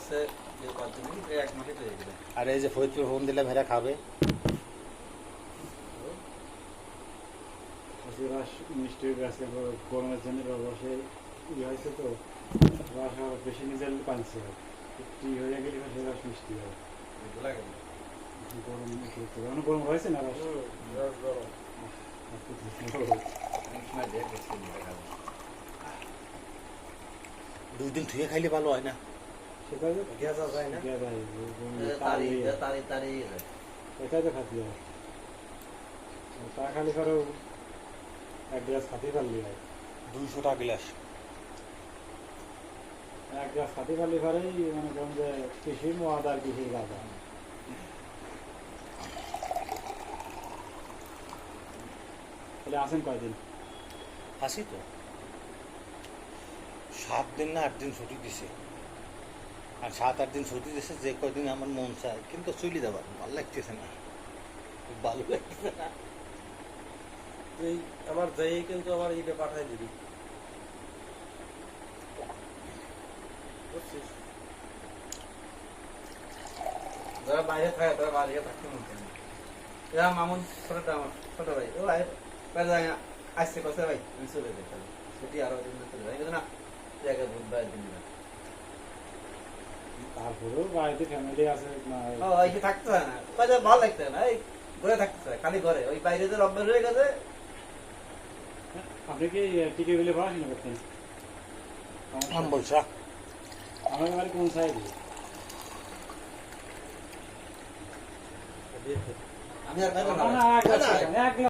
আসছে যে কতদিন এক মাসে তো হয়ে গেল। আর এই যে ফরিদপুর ফোন দিলে ভেড়া খাবে। রস মিষ্টি গাছে গরমের জন্য রসে ইয়ে হয়েছে তো রস আবার বেশি নিজের পানছে একটি হয়ে গেলে সে রস মিষ্টি হয় এগুলা গেল গরম গরম গরম হয়েছে না রস রস গরম অনেক সময় দেখ দেখছি দেখা যায়। 2 দিন ধুয়ে খাইলে ভালো হয় না। সেটা যে গেঁজা যায় না গিয়া যায় তারি তারি তারি এটাই তো খাতি হয় তা খালি করো এক গ্লাস খাতি পারলি হয় 200 টাকা গ্লাস। এক গ্লাস খাতি পারলি পরেই মানে কম যে কৃষি মদ আর কৃষি গাঁজা তাহলে আসেন কয়দিন আসি তো 7 দিন না 8 দিন ছুটি দিছে। আর 7-8 দিন ছুটি দিছে, যে কয়দিন আমার মন চায় কিন্তু চলে যাবার ভালো লাগতেছে না, খুব ভালো লাগতেছে না। এই আমার যাই কিন্তু আমার ইটা পাঠাই দিবি বুঝছিস যারা বাইরে থাকে তারা বাইরে থাকতে মন চায় না। এরা মামুন ছোটটা আমার ছোট ভাই ও ভাই আসছে কথা ভাই আমি চলে যাই তাহলে ছুটি আরো দিন চলে যাই কিন্তু না জায়গা বুধবার দিন না তারপরেও বাড়িতে ফ্যামিলি আছে না ও এখানে থাকতে হয় না কাজে ভালো লাগতে হয় না এই ঘরে থাকতে হয় খালি ঘরে ওই বাইরে যে রব্বার হয়ে গেছে। আপনি কি টিকে গেলে পড়াশোনা করতেন আম বলছা আমার বাড়ি কোন সাইডে আমি আর এক গ্লাস